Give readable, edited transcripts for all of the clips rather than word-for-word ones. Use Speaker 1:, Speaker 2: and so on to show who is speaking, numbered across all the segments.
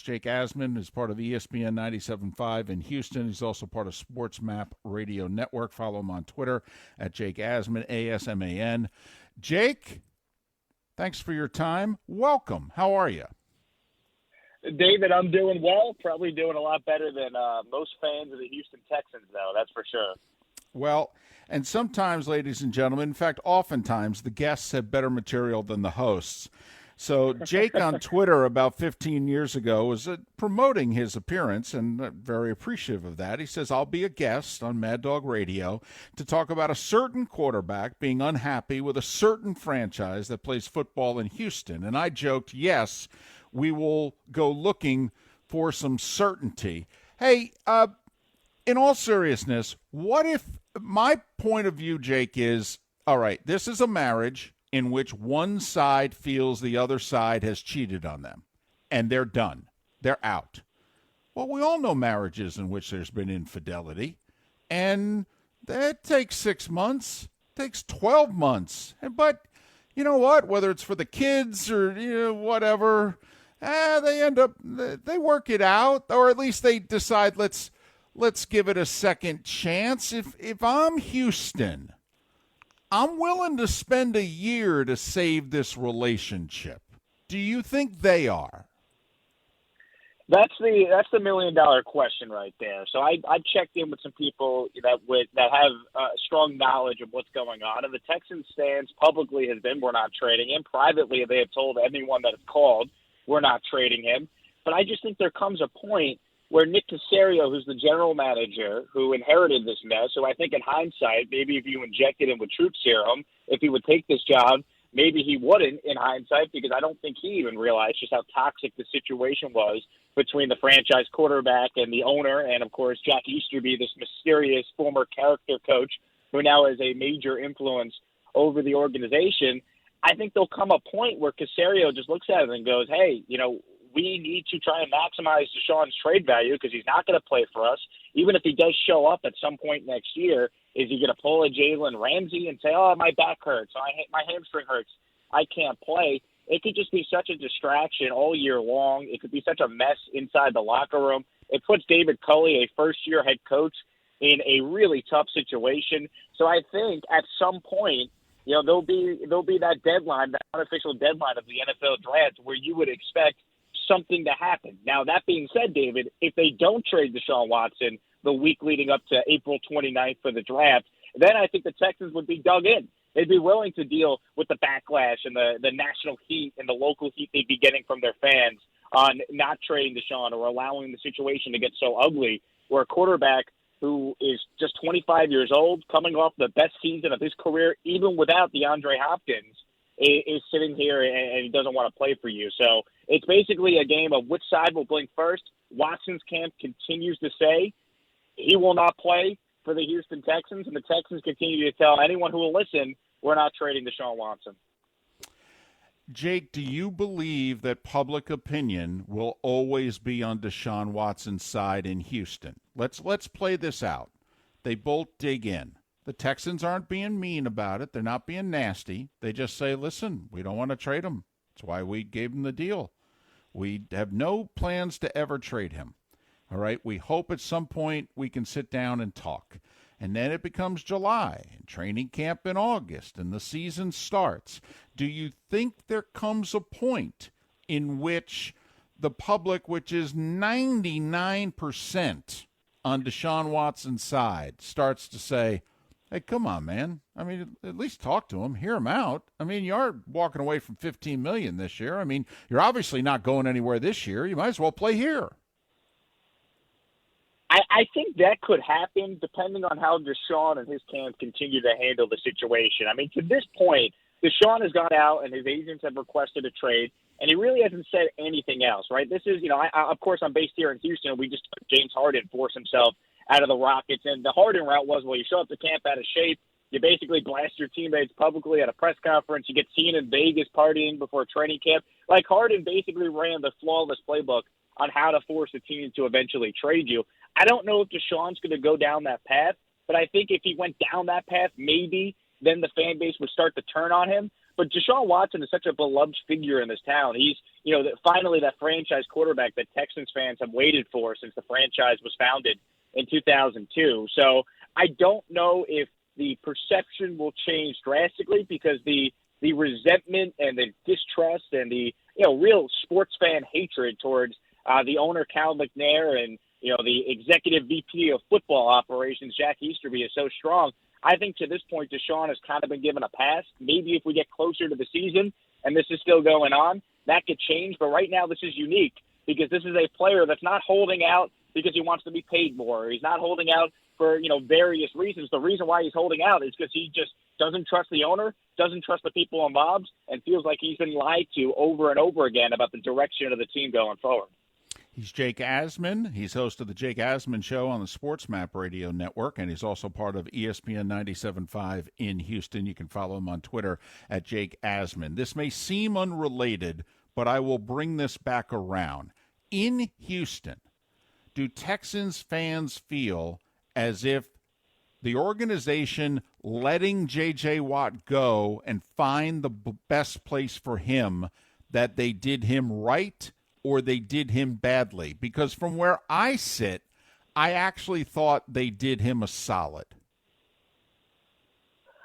Speaker 1: Jake Asman is part of ESPN 97.5 in Houston. He's also part of Sports Map Radio Network. Follow him on Twitter at Jake Asman, A-S-M-A-N. Jake, thanks for your time. Welcome. How are you?
Speaker 2: David, I'm doing well. Probably doing a lot better than most fans of the Houston Texans, though. That's for sure.
Speaker 1: Well, and sometimes, ladies and gentlemen, in fact, oftentimes, the guests have better material than the hosts. So Jake on Twitter about 15 years ago was promoting his appearance, and very appreciative of that. He says, I'll be a guest on Mad Dog Radio to talk about a certain quarterback being unhappy with a certain franchise that plays football in Houston. And I joked, yes, we will go looking for some certainty. Hey, in all seriousness, what if my point of view, Jake, is, all right, this is a marriage in which one side feels the other side has cheated on them, and they're done. They're out. Well, we all know marriages in which there's been infidelity, and that takes 6 months, takes 12 months. But you know what? Whether it's for the kids or whatever, they end up, they work it out, or at least they decide, let's give it a second chance. If I'm Houston, I'm willing to spend a year to save this relationship. Do you think they are?
Speaker 2: That's the $1 million question right there. So I checked in with some people that have strong knowledge of what's going on, and the Texans stance publicly has been, we're not trading him. Privately, they have told anyone that has called, we're not trading him. But I just think there comes a point where Nick Caserio, who's the general manager, who inherited this mess, who I think in hindsight, maybe if you injected him with troop serum, if he would take this job, maybe he wouldn't in hindsight, because I don't think he even realized just how toxic the situation was between the franchise quarterback and the owner, and, of course, Jack Easterby, this mysterious former character coach who now has a major influence over the organization. I think there'll come a point where Caserio just looks at it and goes, hey, we need to try and maximize Deshaun's trade value because he's not going to play for us. Even if he does show up at some point next year, is he going to pull a Jalen Ramsey and say, oh, my back hurts, my hamstring hurts, I can't play? It could just be such a distraction all year long. It could be such a mess inside the locker room. It puts David Culley, a first-year head coach, in a really tough situation. So I think at some point, there'll be that deadline, that unofficial deadline of the NFL draft where you would expect something to happen. Now, that being said, David, if they don't trade Deshaun Watson the week leading up to April 29th for the draft, then I think the Texans would be dug in. They'd be willing to deal with the backlash and the national heat and the local heat they'd be getting from their fans on not trading Deshaun or allowing the situation to get so ugly where a quarterback who is just 25 years old, coming off the best season of his career, even without DeAndre Hopkins, is sitting here and he doesn't want to play for you. So it's basically a game of which side will blink first. Watson's camp continues to say he will not play for the Houston Texans, and the Texans continue to tell anyone who will listen, we're not trading Deshaun Watson.
Speaker 1: Jake, do you believe that public opinion will always be on Deshaun Watson's side in Houston? Let's play this out. They both dig in. The Texans aren't being mean about it. They're not being nasty. They just say, listen, we don't want to trade him. That's why we gave him the deal. We have no plans to ever trade him. All right? We hope at some point we can sit down and talk. And then it becomes July, and training camp in August, and the season starts. Do you think there comes a point in which the public, which is 99% on Deshaun Watson's side, starts to say, hey, come on, man. I mean, at least talk to him, hear him out. I mean, you are walking away from $15 million this year. I mean, you're obviously not going anywhere this year. You might as well play here.
Speaker 2: I think that could happen depending on how Deshaun and his camp continue to handle the situation. I mean, to this point, Deshaun has gone out and his agents have requested a trade, and he really hasn't said anything else, right? This is, of course, I'm based here in Houston. We just took James Harden force himself out of the Rockets, and the Harden route was, well, you show up to camp out of shape, you basically blast your teammates publicly at a press conference, you get seen in Vegas partying before training camp. Like, Harden basically ran the flawless playbook on how to force a team to eventually trade you. I don't know if Deshaun's going to go down that path, but I think if he went down that path, maybe then the fan base would start to turn on him. But Deshaun Watson is such a beloved figure in this town. He's, finally that franchise quarterback that Texans fans have waited for since the franchise was founded in 2002. So I don't know if the perception will change drastically, because the resentment and the distrust and the real sports fan hatred towards the owner Cal McNair and the executive VP of football operations Jack Easterby is so strong. I think to this point Deshaun has kind of been given a pass. Maybe if we get closer to the season and this is still going on, that could change. But right now this is unique because this is a player that's not holding out because he wants to be paid more. He's not holding out for various reasons. The reason why he's holding out is because he just doesn't trust the owner, doesn't trust the people involved, and feels like he's been lied to over and over again about the direction of the team going forward.
Speaker 1: He's Jake Asman. He's host of the Jake Asman Show on the Sports Map Radio Network, and he's also part of ESPN 97.5 in Houston. You can follow him on Twitter at Jake Asman. This may seem unrelated, but I will bring this back around. In Houston, do Texans fans feel as if the organization letting J.J. Watt go and find the best place for him, that they did him right or they did him badly? Because from where I sit, I actually thought they did him a solid.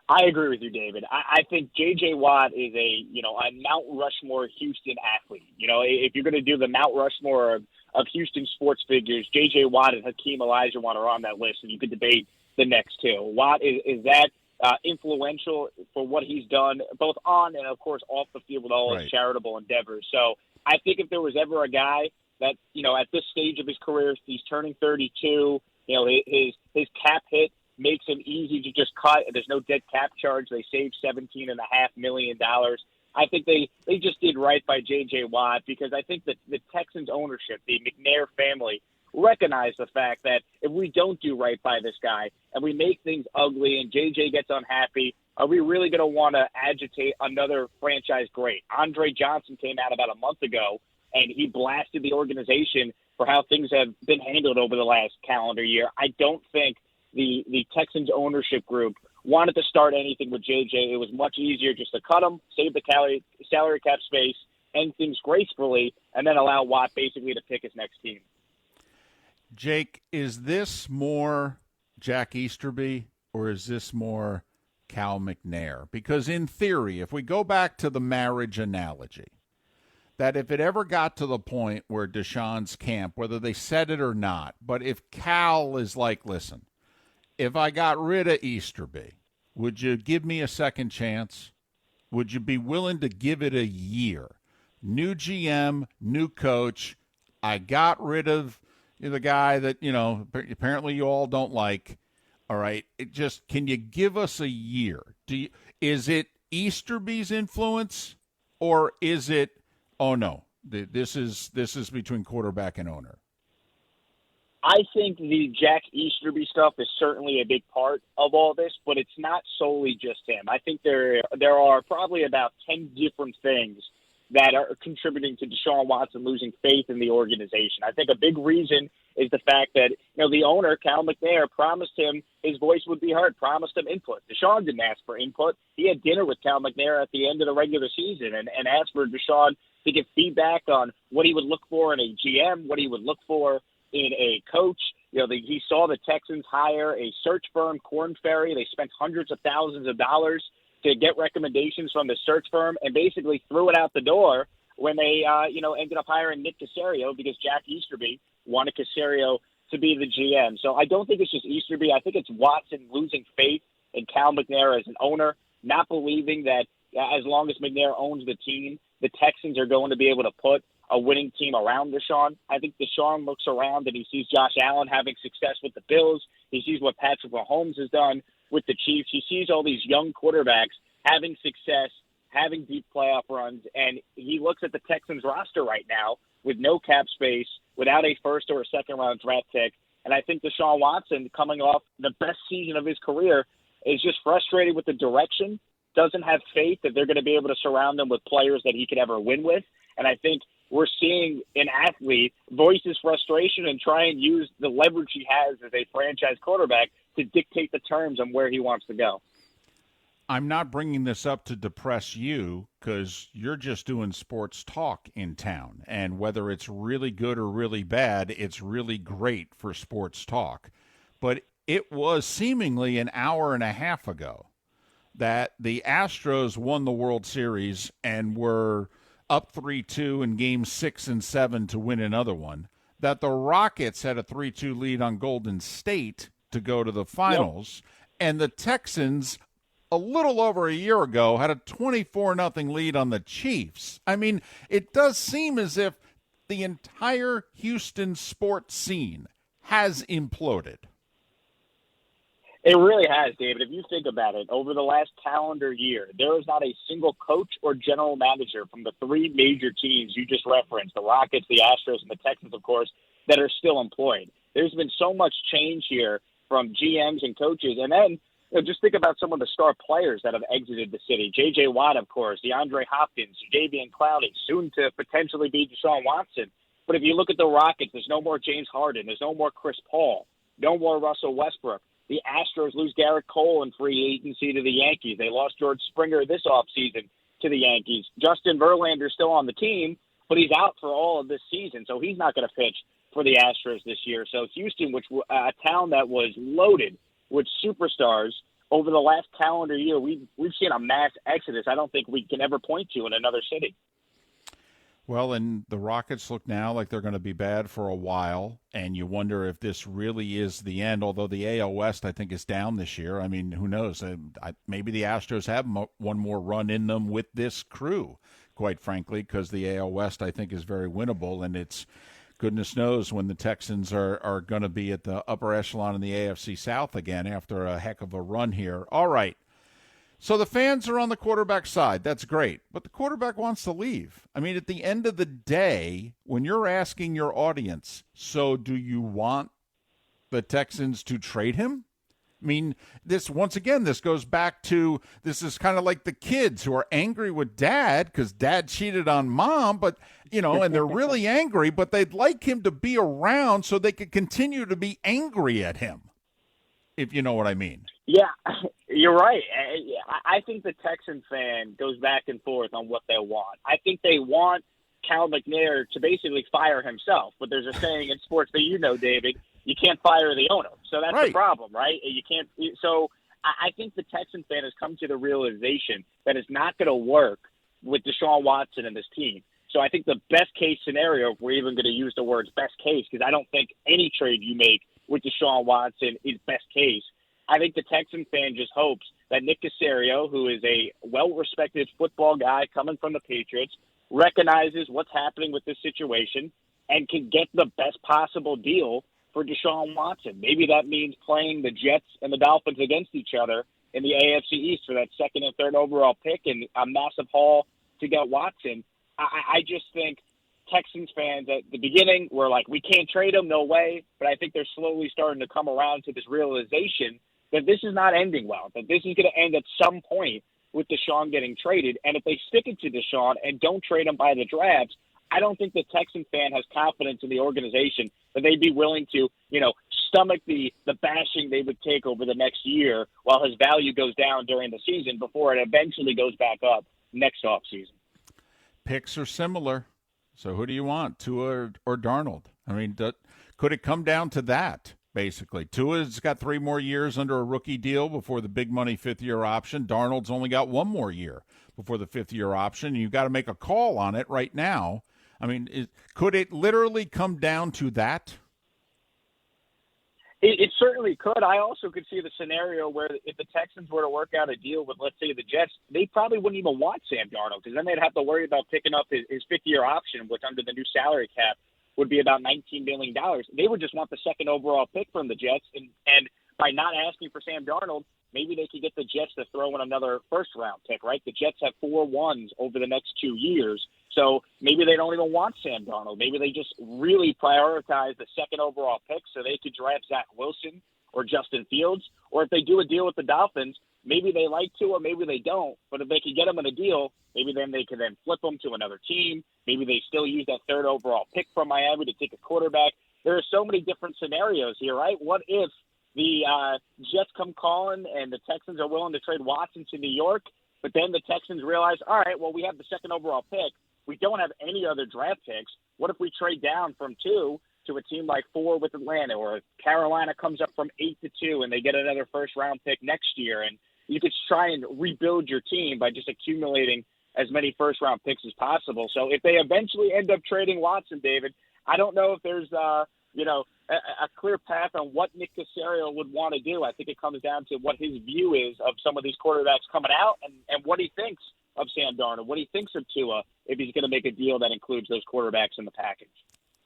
Speaker 2: I agree with you, David. I think J.J. Watt is a Mount Rushmore Houston athlete. If you're going to do the Mount Rushmore of Houston sports figures, J.J. Watt and Hakeem Olajuwon are on that list, and you could debate the next two. Watt is that influential for what he's done, both on and, of course, off the field with all his charitable endeavors. So I think if there was ever a guy that, at this stage of his career, he's turning 32, his cap hit makes him easy to just cut. There's no dead cap charge. They saved $17.5 million. I think they just did right by J.J. Watt, because I think that the Texans ownership, the McNair family, recognize the fact that if we don't do right by this guy and we make things ugly and J.J. gets unhappy, are we really going to want to agitate another franchise great? Andre Johnson came out about a month ago, and he blasted the organization for how things have been handled over the last calendar year. I don't think the Texans ownership group wanted to start anything with J.J. It was much easier just to cut him, save the salary cap space, end things gracefully, and then allow Watt basically to pick his next team.
Speaker 1: Jake, is this more Jack Easterby or is this more Cal McNair? Because in theory, if we go back to the marriage analogy, that if it ever got to the point where Deshaun's camp, whether they said it or not, but if Cal is like, listen, if I got rid of Easterby, would you give me a second chance? Would you be willing to give it a year? New GM, new coach. I got rid of the guy that, apparently you all don't like. All right. Can you give us a year? Is it Easterby's influence, or is it, oh no, this is between quarterback and owner?
Speaker 2: I think the Jack Easterby stuff is certainly a big part of all this, but it's not solely just him. I think there are probably about 10 different things that are contributing to Deshaun Watson losing faith in the organization. I think a big reason is the fact that, the owner, Cal McNair, promised him his voice would be heard, promised him input. Deshaun didn't ask for input. He had dinner with Cal McNair at the end of the regular season and asked for Deshaun to give feedback on what he would look for in a GM, what he would look for in a coach. He saw the Texans hire a search firm, Korn Ferry. They spent hundreds of thousands of dollars to get recommendations from the search firm and basically threw it out the door when they, ended up hiring Nick Caserio because Jack Easterby wanted Caserio to be the GM. So I don't think it's just Easterby. I think it's Watson losing faith in Cal McNair as an owner, not believing that as long as McNair owns the team, the Texans are going to be able to put a winning team around Deshaun. I think Deshaun looks around and he sees Josh Allen having success with the Bills. He sees what Patrick Mahomes has done with the Chiefs. He sees all these young quarterbacks having success, having deep playoff runs, and he looks at the Texans roster right now with no cap space, without a first or a second round draft pick. And I think Deshaun Watson, coming off the best season of his career, is just frustrated with the direction, doesn't have faith that they're going to be able to surround him with players that he could ever win with. And I think we're seeing an athlete voice his frustration and try and use the leverage he has as a franchise quarterback to dictate the terms on where he wants to go.
Speaker 1: I'm not bringing this up to depress you because you're just doing sports talk in town. And whether it's really good or really bad, it's really great for sports talk. But it was seemingly an hour and a half ago that the Astros won the World Series and were up 3-2 in games 6 and 7 to win another one, that the Rockets had a 3-2 lead on Golden State to go to the finals, and the Texans a little over a year ago had a 24-0 lead on the Chiefs. I mean, it does seem as if the entire Houston sports scene has imploded.
Speaker 2: It really has, David. If you think about it, over the last calendar year, there is not a single coach or general manager from the three major teams you just referenced, the Rockets, the Astros, and the Texans, of course, that are still employed. There's been so much change here from GMs and coaches. And then just think about some of the star players that have exited the city. J.J. Watt, of course, DeAndre Hopkins, Jadeveon Clowney, soon to potentially be Deshaun Watson. But if you look at the Rockets, there's no more James Harden. There's no more Chris Paul. No more Russell Westbrook. The Astros lose Garrett Cole in free agency to the Yankees. They lost George Springer this offseason to the Yankees. Justin Verlander's still on the team, but he's out for all of this season, so he's not going to pitch for the Astros this year. So Houston, which a town that was loaded with superstars over the last calendar year, we've seen a mass exodus I don't think we can ever point to in another city.
Speaker 1: Well, and the Rockets look now like they're going to be bad for a while, and you wonder if this really is the end, although the AL West, I think, is down this year. I mean, who knows? Maybe the Astros have one more run in them with this crew, quite frankly, because the AL West, I think, is very winnable, and it's goodness knows when the Texans are going to be at the upper echelon in the AFC South again after a heck of a run here. All right. So the fans are on the quarterback side. That's great. But the quarterback wants to leave. I mean, at the end of the day, when you're asking your audience, so do you want the Texans to trade him? I mean, this goes back to, this is kind of like the kids who are angry with dad because dad cheated on mom, but, and they're really angry, but they'd like him to be around so they could continue to be angry at him, if you know what I mean.
Speaker 2: Yeah, you're right. I think the Texan fan goes back and forth on what they want. I think they want Cal McNair to basically fire himself. But there's a saying in sports that David, you can't fire the owner. So that's
Speaker 1: right.
Speaker 2: The problem, right? You can't. So I think the Texan fan has come to the realization that it's not going to work with Deshaun Watson and this team. So I think the best case scenario, if we're even going to use the words best case, because I don't think any trade you make with Deshaun Watson is best case. I think the Texan fan just hopes that Nick Caserio, who is a well-respected football guy coming from the Patriots, recognizes what's happening with this situation and can get the best possible deal for Deshaun Watson. Maybe that means playing the Jets and the Dolphins against each other in the AFC East for that second and third overall pick and a massive haul to get Watson. I just think Texans fans at the beginning were like, we can't trade him, no way. But I think they're slowly starting to come around to this realization that this is not ending well, that this is going to end at some point with Deshaun getting traded. And if they stick it to Deshaun and don't trade him by the draft, I don't think the Texan fan has confidence in the organization that they'd be willing to, stomach the bashing they would take over the next year while his value goes down during the season before it eventually goes back up next offseason.
Speaker 1: Picks are similar. So who do you want, Tua or Darnold? I mean, could it come down to that, basically? Tua's got 3 more years under a rookie deal before the big money 5th-year option. Darnold's only got 1 more year before the 5th-year option. You've got to make a call on it right now. I mean, could it literally come down to that?
Speaker 2: It certainly could. I also could see the scenario where if the Texans were to work out a deal with, let's say, the Jets, they probably wouldn't even want Sam Darnold because then they'd have to worry about picking up his 5th-year option, which under the new salary cap would be about $19 million. They would just want the second overall pick from the Jets. And by not asking for Sam Darnold, maybe they could get the Jets to throw in another first-round pick, right? The Jets have 4 ones over the next 2 years. So maybe they don't even want Sam Darnold. Maybe they just really prioritize the second overall pick so they could draft Zach Wilson or Justin Fields. Or if they do a deal with the Dolphins, maybe they like Tua, maybe they don't. But if they could get him in a deal, maybe then they could then flip him to another team. Maybe they still use that third overall pick from Miami to take a quarterback. There are so many different scenarios here, right? What if the Jets come calling and the Texans are willing to trade Watson to New York, but then the Texans realize, all right, well, we have the second overall pick. We don't have any other draft picks. What if we trade down from 2 to a team like 4 with Atlanta, or Carolina comes up from 8 to 2 and they get another first-round pick next year, and you could try and rebuild your team by just accumulating as many first-round picks as possible. So if they eventually end up trading Watson, David, I don't know if there's a clear path on what Nick Caserio would want to do. I think it comes down to what his view is of some of these quarterbacks coming out and what he thinks of Sam Darnold, what he thinks of Tua, if he's going to make a deal that includes those quarterbacks in the package.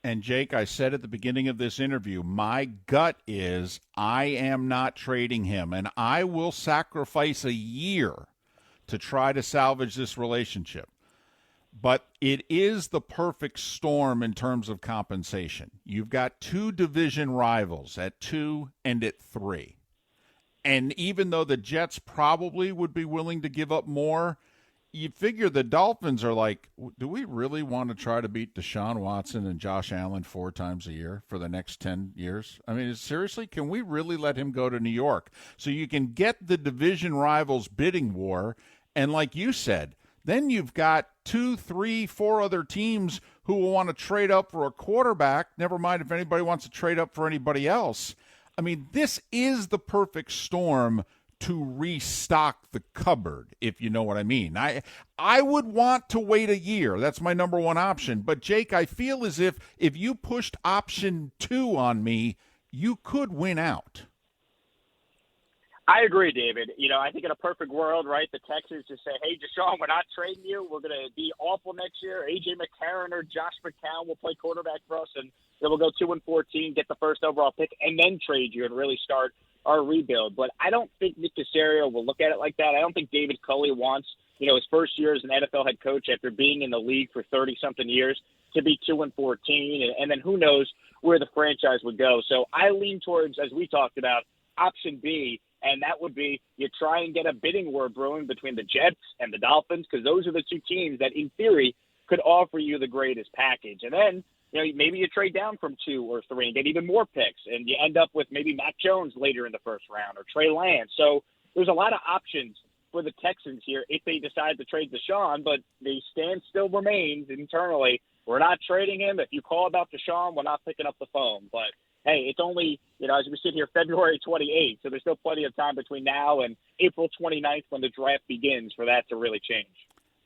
Speaker 1: And, Jake, I said at the beginning of this interview, my gut is I am not trading him, and I will sacrifice a year to try to salvage this relationship. But it is the perfect storm in terms of compensation. You've got 2 division rivals at 2 and at 3. And even though the Jets probably would be willing to give up more, you figure the Dolphins are like, do we really want to try to beat Deshaun Watson and Josh Allen 4 times a year for the next 10 years? I mean, seriously, can we really let him go to New York? So you can get the division rivals bidding war. And like you said, then you've got 2, 3, 4 other teams who will want to trade up for a quarterback, never mind if anybody wants to trade up for anybody else. I mean, this is the perfect storm to restock the cupboard, if you know what I mean. I would want to wait a year. That's my number one option. But, Jake, I feel as if you pushed option 2 on me, you could win out.
Speaker 2: I agree, David. I think in a perfect world, right, the Texans just say, hey, Deshaun, we're not trading you. We're going to be awful next year. A.J. McCarron or Josh McCown will play quarterback for us, and then we'll go 2-14, get the first overall pick, and then trade you and really start our rebuild. But I don't think Nick Caserio will look at it like that. I don't think David Culley wants, his first year as an NFL head coach after being in the league for 30-something years to be 2-14, and then who knows where the franchise would go. So I lean towards, as we talked about, option B, and that would be you try and get a bidding war brewing between the Jets and the Dolphins, because those are the 2 teams that, in theory, could offer you the greatest package. And then, maybe you trade down from 2 or 3 and get even more picks, and you end up with maybe Mac Jones later in the first round or Trey Lance. So there's a lot of options for the Texans here if they decide to trade Deshaun, but the stand still remains internally. We're not trading him. If you call about Deshaun, we're not picking up the phone. But, hey, it's only, as we sit here, February 28th, so there's still plenty of time between now and April 29th when the draft begins for that to really change.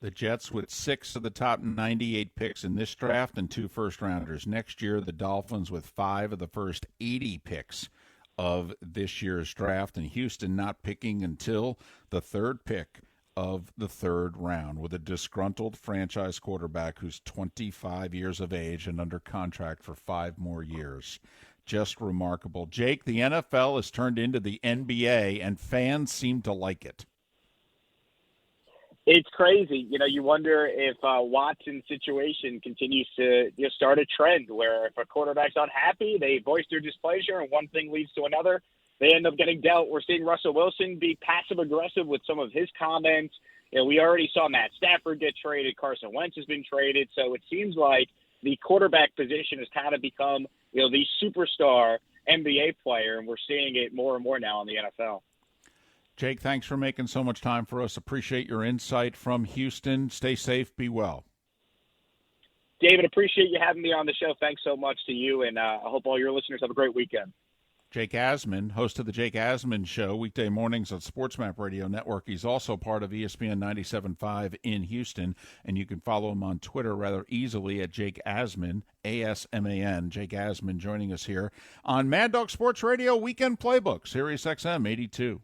Speaker 1: The Jets with 6 of the top 98 picks in this draft and 2 first-rounders. Next year, the Dolphins with 5 of the first 80 picks of this year's draft, and Houston not picking until the 3rd pick of the 3rd round with a disgruntled franchise quarterback who's 25 years of age and under contract for 5 more years. Just remarkable. Jake, the NFL has turned into the NBA, and fans seem to like it.
Speaker 2: It's crazy. You wonder if Watson's situation continues to start a trend where if a quarterback's unhappy, they voice their displeasure, and one thing leads to another. They end up getting dealt. We're seeing Russell Wilson be passive-aggressive with some of his comments. We already saw Matt Stafford get traded. Carson Wentz has been traded. So it seems like the quarterback position has kind of become, the superstar NBA player, and we're seeing it more and more now in the NFL.
Speaker 1: Jake, thanks for making so much time for us. Appreciate your insight from Houston. Stay safe. Be well.
Speaker 2: David, appreciate you having me on the show. Thanks so much to you, and I hope all your listeners have a great weekend.
Speaker 1: Jake Asman, host of the Jake Asman Show, weekday mornings on SportsMap Radio Network. He's also part of ESPN 97.5 in Houston, and you can follow him on Twitter rather easily at Jake Asman, A-S-M-A-N. Jake Asman joining us here on Mad Dog Sports Radio Weekend Playbook, Sirius XM 82.